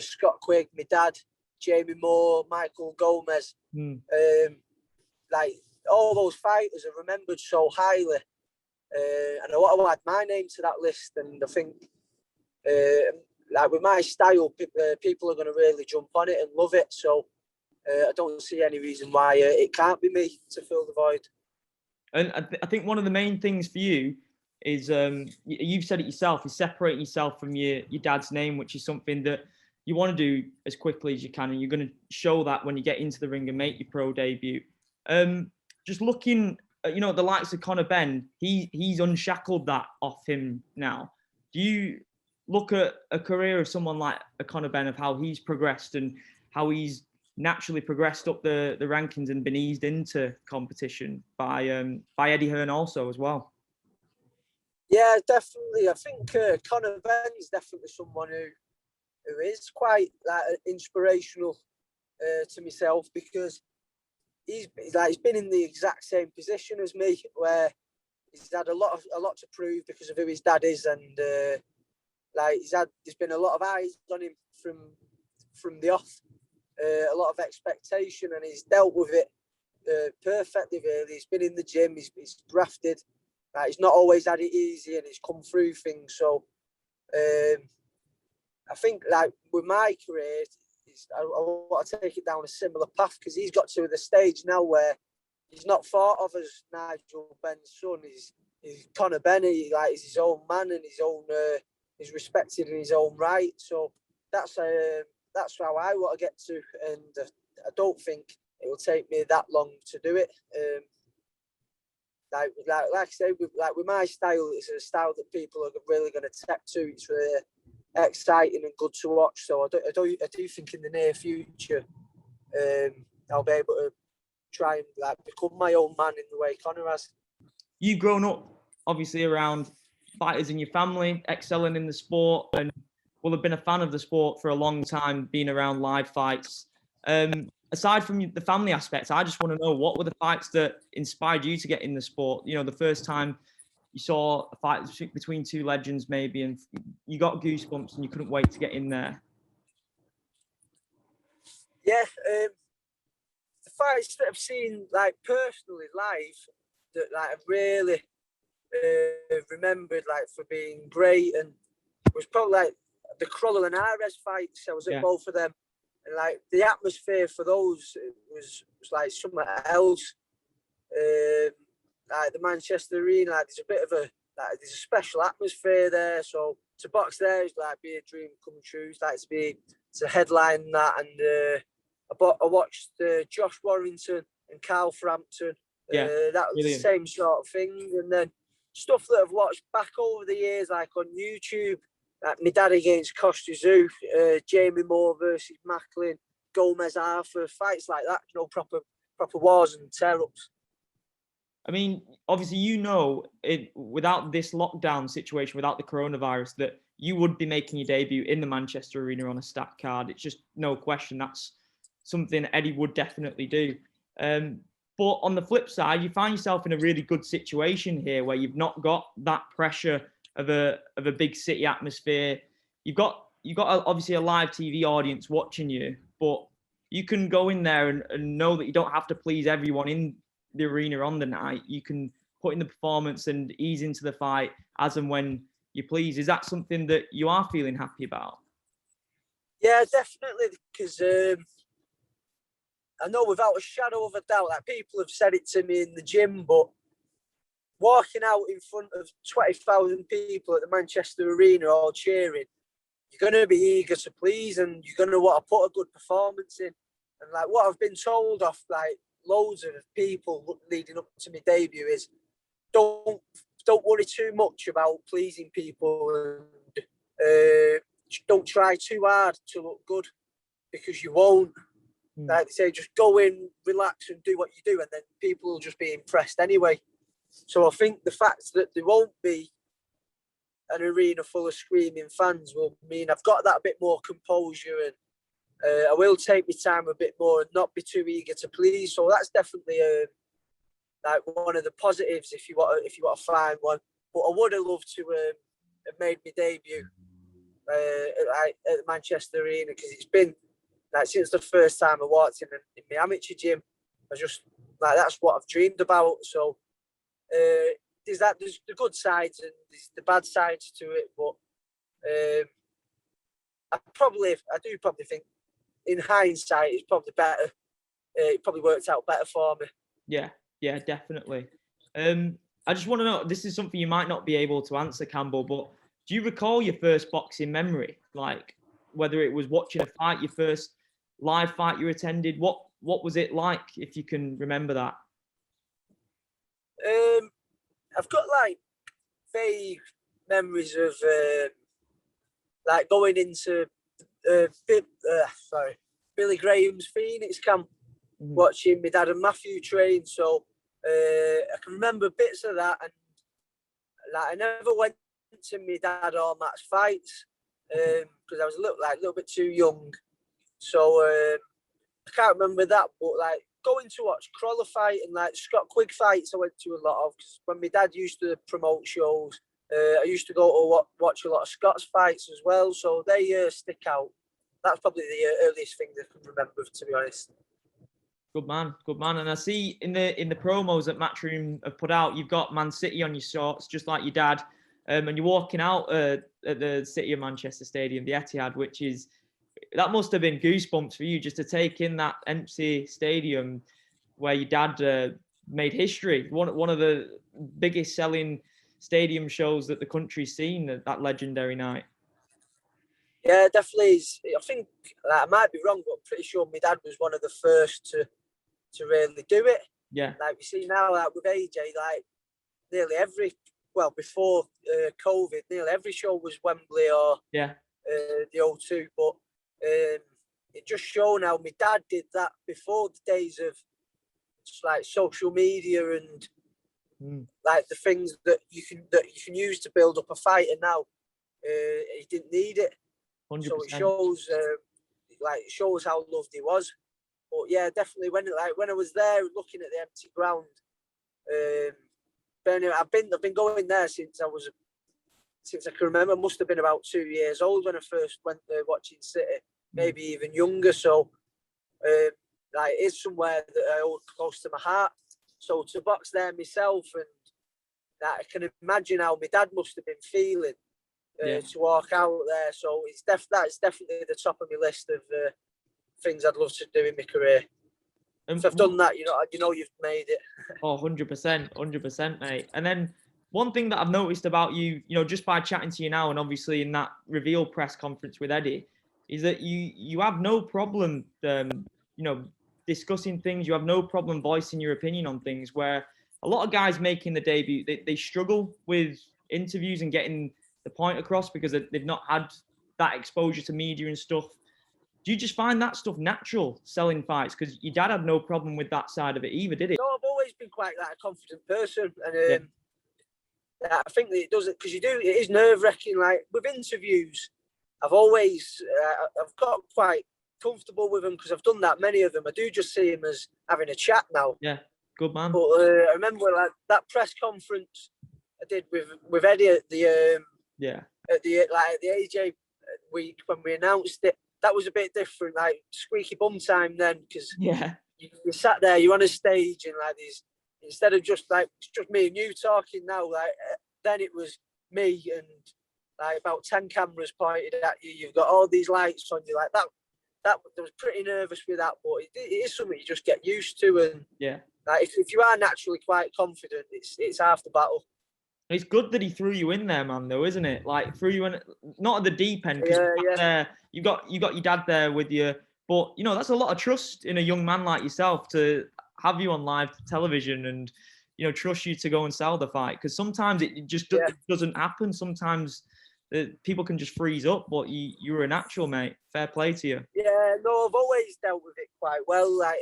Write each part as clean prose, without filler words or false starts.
Scott Quigg, my dad, Jamie Moore, Michael Gomez. Like all those fighters are remembered so highly. And I want to add my name to that list. And I think, like with my style, people are going to really jump on it and love it. So I don't see any reason why it can't be me to fill the void. And I think one of the main things for you is, you've said it yourself, is separating yourself from your dad's name, which is something that you want to do as quickly as you can. And you're going to show that when you get into the ring and make your pro debut. Just looking at, the likes of Conor Benn, he's unshackled that off him now. Do you look at a career of someone like a Conor Benn, of how he's progressed and how he's naturally progressed up the rankings and been eased into competition by Eddie Hearn also as well? Yeah, definitely. I think Conor Benn is definitely someone who is quite inspirational to myself, because he's been in the exact same position as me, where he's had a lot to prove because of who his dad is, and there's been a lot of eyes on him from the off, a lot of expectation, and he's dealt with it perfectly. Really, he's been in the gym, he's grafted. He's not always had it easy, and he's come through things. So I think, like with my career, I want to take it down a similar path, because he's got to the stage now where he's not thought of as Nigel Benn's son. He's Conor Benn. He's his own man, and he's respected in his own right. So that's how I want to get to, and I don't think it will take me that long to do it. Like I say, with my style, it's a style that people are really going to take to. It's really exciting and good to watch. So I do think in the near future, I'll be able to try and become my own man in the way Conor has. You've grown up obviously around fighters in your family, excelling in the sport, and will have been a fan of the sport for a long time, being around live fights. Aside from the family aspects, I just want to know, what were the fights that inspired you to get in the sport? The first time you saw a fight between two legends, maybe, and you got goosebumps and you couldn't wait to get in there. Yeah, the fights that I've seen personally live that I've really remembered for being great, and was probably the Crowell and Ares fights. I was at both of them. And the atmosphere for those was something else. The Manchester Arena, there's a bit of there's a special atmosphere there. So to box there is be a dream come true. To headline that, and I watched Josh Warrington and Carl Frampton. That was the same sort of thing. And then stuff that I've watched back over the years, on YouTube. My dad against Costa Zoo, Jamie Moore versus Macklin, Gomez Arthur, fights like that, proper wars and tear-ups. I mean, obviously, without this lockdown situation, without the coronavirus, that you would be making your debut in the Manchester Arena on a stacked card. It's just no question. That's something Eddie would definitely do. But on the flip side, you find yourself in a really good situation here, where you've not got that pressure of a big city atmosphere. You've got obviously a live TV audience watching you, but you can go in there and know that you don't have to please everyone in the arena on the night. You can put in the performance and ease into the fight as and when you please. Is that something that you are feeling happy about? Yeah, definitely, because I know without a shadow of a doubt that people have said it to me in the gym, but walking out in front of 20,000 people at the Manchester Arena all cheering, you're going to be eager to please, and you're going to want to put a good performance in. And what I've been told off loads of people leading up to my debut is, don't worry too much about pleasing people, and don't try too hard to look good, because you won't. Like they say, just go in, relax, and do what you do, and then people will just be impressed anyway. So I think the fact that there won't be an arena full of screaming fans will mean I've got that bit more composure, and I will take my time a bit more and not be too eager to please. So that's definitely one of the positives if you want to find one. But I would have loved to have made my debut at the Manchester Arena, because it's been like since the first time I walked in my amateur gym. I just like that's what I've dreamed about. So there's the good sides and there's the bad sides to it, but I do probably think in hindsight it's probably better. It probably worked out better for me. Yeah, definitely. I just want to know, this is something you might not be able to answer, Campbell, but do you recall your first boxing memory? Like whether it was watching a fight, your first live fight you attended, what was it like, if you can remember that? I've got like vague memories of like going into Billy Graham's Phoenix camp, watching my dad and Matthew train. So I can remember bits of that, and like I never went to my dad or Matt's fights because I was a little bit too young. So I can't remember that, but like going to watch Crawler fight and like Scott Quigg fights, I went to a lot of, because when my dad used to promote shows, I used to go to watch a lot of Scott's fights as well. So they stick out. That's probably the earliest thing I can remember, to be honest. Good man. And I see in the promos that Matchroom have put out, you've got Man City on your shorts, just like your dad, and you're walking out at the City of Manchester Stadium, the Etihad, that must have been goosebumps for you, just to take in that empty stadium where your dad made history. One of the biggest selling stadium shows that the country's seen, that legendary night. Yeah, definitely. I think I might be wrong, but I'm pretty sure my dad was one of the first to really do it. Yeah. Like we see now, like with AJ, like nearly before COVID, nearly every show was Wembley or the O2. But it just shows now my dad did that before the days of like social media and like the things that you can use to build up a fight. And now he didn't need it. 100%. So it shows how loved he was. But yeah, definitely when I was there looking at the empty ground, I've been going there since I can remember. I must have been about 2 years old when I first went there watching City, maybe even younger. So like it's somewhere that I hold close to my heart. So to box there myself, and I can imagine how my dad must have been feeling. To walk out there, so that's definitely the top of my list of things I'd love to do in my career. If I've done that, you know you've made it. Oh, 100%, mate. And then one thing that I've noticed about you, just by chatting to you now, and obviously in that reveal press conference with Eddie, is that you have no problem, discussing things. You have no problem voicing your opinion on things. Where a lot of guys making the debut, they struggle with interviews and getting the point across because they've not had that exposure to media and stuff. Do you just find that stuff natural, selling fights? Because your dad had no problem with that side of it either, did he? No, I've always been quite like a confident person, and I think that it does it because it is nerve-wracking. Like with interviews, I've got quite comfortable with them because I've done that many of them. I do just see them as having a chat now. Yeah, good man. But I remember like that press conference I did with Eddie at the at the AJ week when we announced it. That was a bit different, like squeaky bum time then, because you sat there, you're on a stage, and like these, instead of just me and you talking now, like then it was me and like about 10 cameras pointed at you. You've got all these lights on you, like that. I was pretty nervous with that, but it is something you just get used to, and like if you are naturally quite confident, it's half the battle. It's good that he threw you in there, man, though, isn't it? Like threw you in, not at the deep end, because you got your dad there with you. But that's a lot of trust in a young man like yourself to have you on live television and trust you to go and sell the fight. Because sometimes it just doesn't happen. Sometimes people can just freeze up. But you're a natural, mate. Fair play to you. Yeah, no, I've always dealt with it quite well. Like,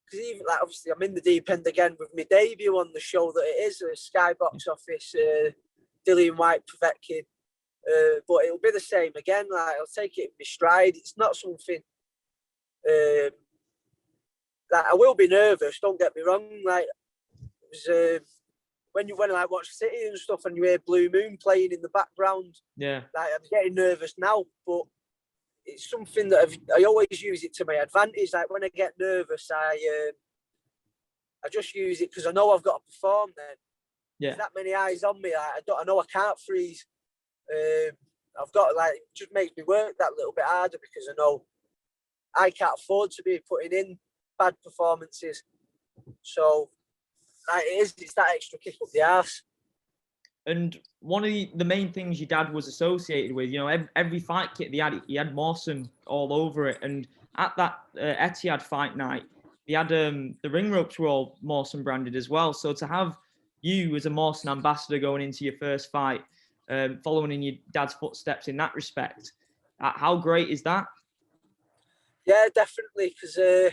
because even like obviously I'm in the deep end again with my debut on the show that it is, Sky Box Office, Whyte, Povetkin. But it'll be the same again. Like I'll take it in my stride. It's not something that I will be nervous. Don't get me wrong. Like it was when I like watch City and stuff, and you hear Blue Moon playing in the background, Yeah. like I'm getting nervous now, but it's something that I always use it to my advantage. Like when I get nervous, I just use it because I know I've got to perform. Then there's that many eyes on me. Like, I know I can't freeze. I've got it just makes me work that little bit harder because I know I can't afford to be putting in bad performances. So it's that extra kick up the arse. And one of the main things your dad was associated with, you know, every fight kit he had Morson all over it. And at that Etihad fight night, he had the ring ropes were all Morson branded as well. So to have you as a Morson ambassador going into your first fight, following in your dad's footsteps in that respect, how great is that? Yeah, definitely, because I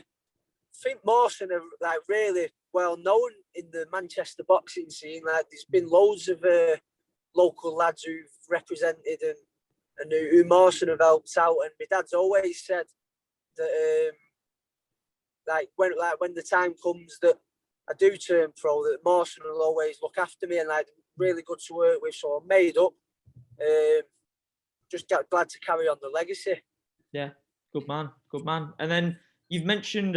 think Morson are like really well known in the Manchester boxing scene. Like, there's been loads of local lads who've represented and who Morson have helped out. And my dad's always said that when the time comes that I do turn pro, that Morson will always look after me and like really good to work with. So I'm made up. Just glad to carry on the legacy. Yeah, good man. And then you've mentioned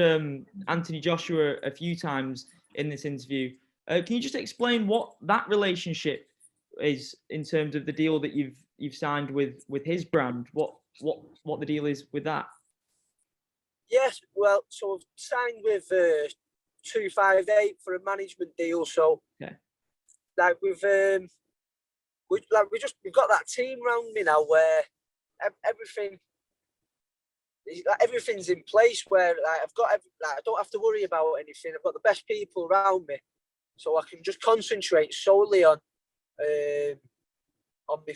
Anthony Joshua a few times in this interview. Can you just explain what that relationship is in terms of the deal that you've signed with his brand? What the deal is with that? Yes, well, so I've signed with 258 for a management deal. So, like we've got that team around me now where everything's in place. Where like I don't have to worry about anything. I've got the best people around me, so I can just concentrate solely on my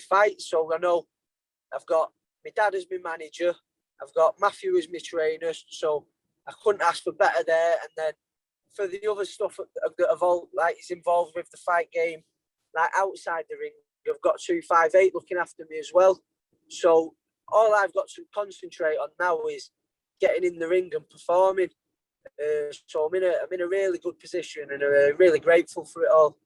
fight. So I know I've got my dad as my manager. I've got Matthew as my trainer, so I couldn't ask for better there. And then for the other stuff that is involved with the fight game, like outside the ring, I've got 258 looking after me as well. So all I've got to concentrate on now is getting in the ring and performing. So I'm in a really good position and really grateful for it all.